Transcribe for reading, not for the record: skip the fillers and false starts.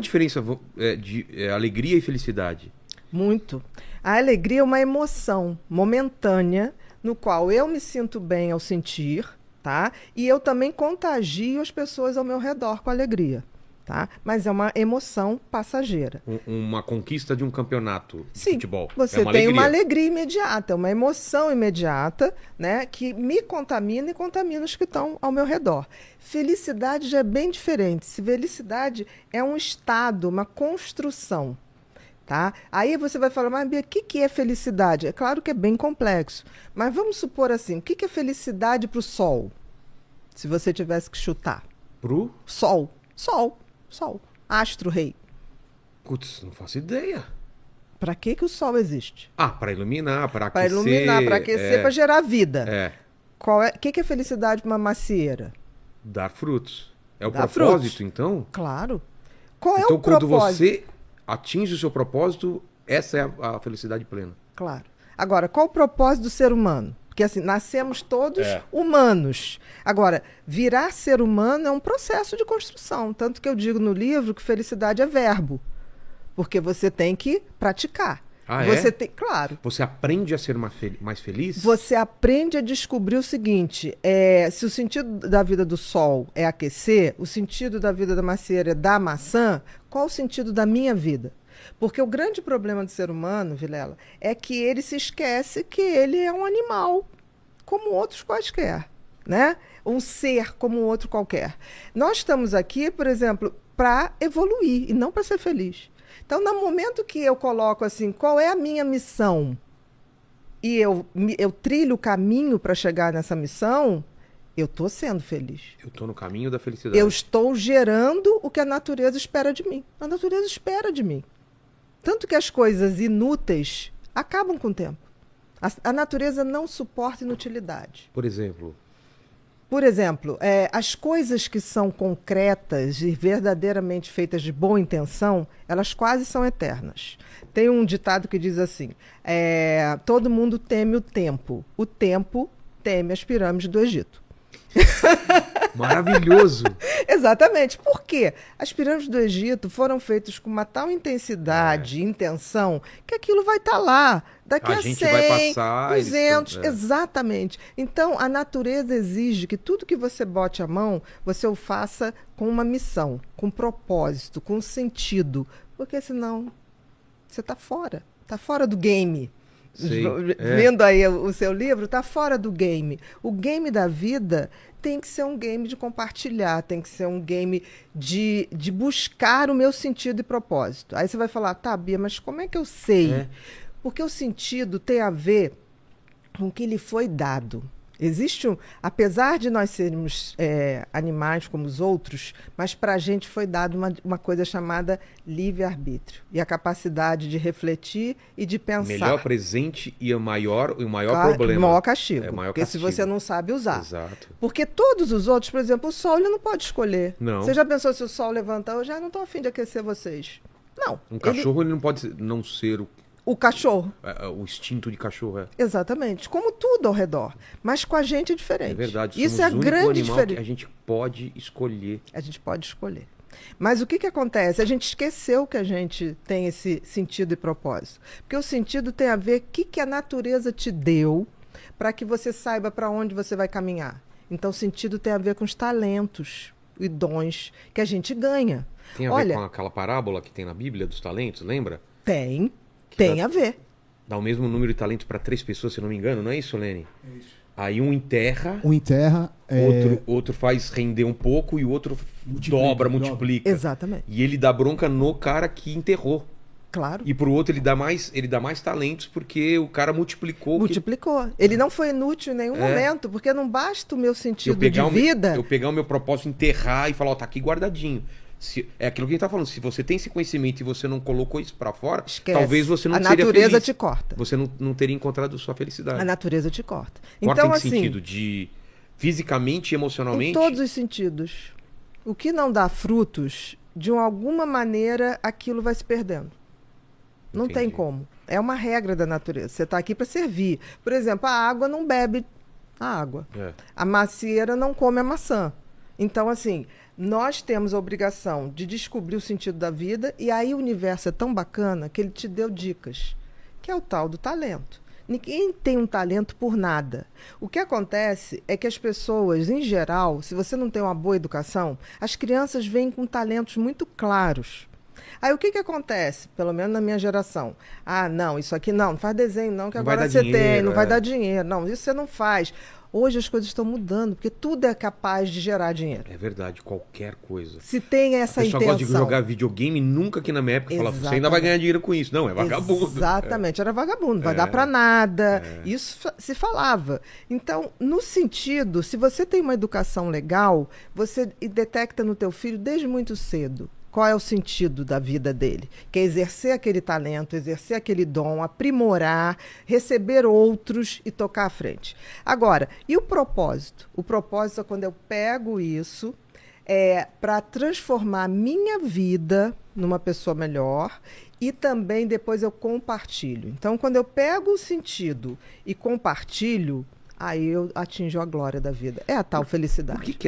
diferença de alegria e felicidade? Muito. A alegria é uma emoção momentânea no qual eu me sinto bem ao sentir, tá? E eu também contagio as pessoas ao meu redor com alegria, tá? Mas é uma emoção passageira. Uma conquista de um campeonato de Sim, futebol. você tem uma alegria imediata, uma emoção imediata, né? Que me contamina e contamina os que estão ao meu redor. Felicidade já é bem diferente. Felicidade é um estado, uma construção. Tá? Aí você vai falar, mas Bia, o que é felicidade? É claro que é bem complexo, mas vamos supor assim, o que é felicidade para o Sol? Se você tivesse que chutar. Pro? Sol. Astro-rei. Putz, não faço ideia. Para que o Sol existe? Para iluminar, para aquecer. Para iluminar, para aquecer, para gerar vida. É. O que é felicidade para uma macieira? Dar frutos. É o Dar propósito, frutos. Então? Claro. Qual é então, o propósito? Então, quando você atinge o seu propósito, essa é a felicidade plena. Claro. Agora, qual o propósito do ser humano? Porque assim, nascemos todos humanos. Agora, virar ser humano é um processo de construção. Tanto que eu digo no livro que felicidade é verbo. Porque você tem que praticar. Você tem, claro. Você aprende a ser mais feliz? Você aprende a descobrir o seguinte, se o sentido da vida do sol é aquecer, o sentido da vida da macieira é dar maçã, qual o sentido da minha vida? Porque o grande problema do ser humano, Vilela, é que ele se esquece que ele é um animal, como outros quaisquer, né? Um ser como outro qualquer. Nós estamos aqui, por exemplo, para evoluir e não para ser feliz. Então, no momento que eu coloco assim, qual é a minha missão? E eu trilho o caminho para chegar nessa missão, eu estou sendo feliz. Eu estou no caminho da felicidade. Eu estou gerando o que a natureza espera de mim. A natureza espera de mim. Tanto que as coisas inúteis acabam com o tempo. A natureza não suporta inutilidade. Por exemplo? Por exemplo, as coisas que são concretas e verdadeiramente feitas de boa intenção, elas quase são eternas. Tem um ditado que diz assim, todo mundo teme o tempo teme as pirâmides do Egito. Maravilhoso! Exatamente. Por quê? As pirâmides do Egito foram feitas com uma tal intensidade e intenção que aquilo vai estar lá daqui a 100, vai passar, 200, exatamente. Então, a natureza exige que tudo que você bote a mão, você o faça com uma missão, com propósito, com sentido, porque senão você está fora do game. Vendo aí o seu livro, está fora do game. O game da vida tem que ser um game de compartilhar, tem que ser um game de buscar o meu sentido e propósito. Aí você vai falar, tá, Bia, mas como é que eu sei? Porque o sentido tem a ver com o que lhe foi dado. Existe apesar de nós sermos animais como os outros, mas para a gente foi dado uma coisa chamada livre-arbítrio. E a capacidade de refletir e de pensar. Melhor presente e o maior problema. O maior castigo. Maior porque castigo. Se você não sabe usar. Exato. Porque todos os outros, por exemplo, o sol ele não pode escolher. Não. Você já pensou se o sol levantar? Eu já não estou a fim de aquecer vocês. Não. Um cachorro ele não pode não ser o cachorro. O instinto de cachorro Exatamente. Como tudo ao redor. Mas com a gente é diferente. É verdade. Isso é a grande diferença. Que a gente pode escolher. A gente pode escolher. Mas o que acontece? A gente esqueceu que a gente tem esse sentido e propósito. Porque o sentido tem a ver com o que a natureza te deu para que você saiba para onde você vai caminhar. Então, o sentido tem a ver com os talentos e dons que a gente ganha. Tem a ver com aquela parábola que tem na Bíblia dos talentos, lembra? Tem a ver. Dá o mesmo número de talentos para 3 pessoas, se não me engano, não é isso, Lene? É isso. Aí um enterra, outro faz render um pouco e o outro multiplica. Exatamente. E ele dá bronca no cara que enterrou. Claro. E pro outro ele dá mais talentos porque o cara multiplicou. Ele não foi inútil em nenhum momento, porque não basta o meu sentido de vida. Eu pegar o meu propósito, enterrar e falar, tá aqui guardadinho. É aquilo que a gente tá falando, se você tem esse conhecimento e você não colocou isso para fora, esquece. Talvez você não seria feliz. A natureza te corta. Você não teria encontrado sua felicidade. A natureza te corta. Corta então, em assim, sentido de fisicamente e emocionalmente? Em todos os sentidos. O que não dá frutos, de alguma maneira, aquilo vai se perdendo. Não Entendi. tem como. É uma regra da natureza. Você está aqui para servir. Por exemplo, a água não bebe a água. A macieira não come a maçã. Então, assim, Nós temos a obrigação de descobrir o sentido da vida, e aí o universo é tão bacana que ele te deu dicas, que é o tal do talento. Ninguém tem um talento por nada. O que acontece é que as pessoas, em geral, se você não tem uma boa educação, as crianças vêm com talentos muito claros. Aí o que acontece? Pelo menos na minha geração. Ah, não, isso aqui não faz desenho não, que Não vai agora dar você dinheiro, tem, não vai dar dinheiro. Não, isso você não faz. Hoje as coisas estão mudando, porque tudo é capaz de gerar dinheiro. É verdade, qualquer coisa. Se tem essa A pessoa intenção. gosta de jogar videogame, nunca aqui na minha época falava, você ainda vai Exatamente. ganhar dinheiro com isso. Não, é vagabundo. Exatamente, era vagabundo, não vai dar para nada. Isso se falava. Então, no sentido, se você tem uma educação legal, você detecta no teu filho desde muito cedo qual é o sentido da vida dele, que é exercer aquele talento, exercer aquele dom, aprimorar, receber outros e tocar à frente. Agora, e o propósito? O propósito é quando eu pego isso para transformar a minha vida numa pessoa melhor, e também depois eu compartilho. Então, quando eu pego o sentido e compartilho, aí eu atinjo a glória da vida. É a tal felicidade. Por que é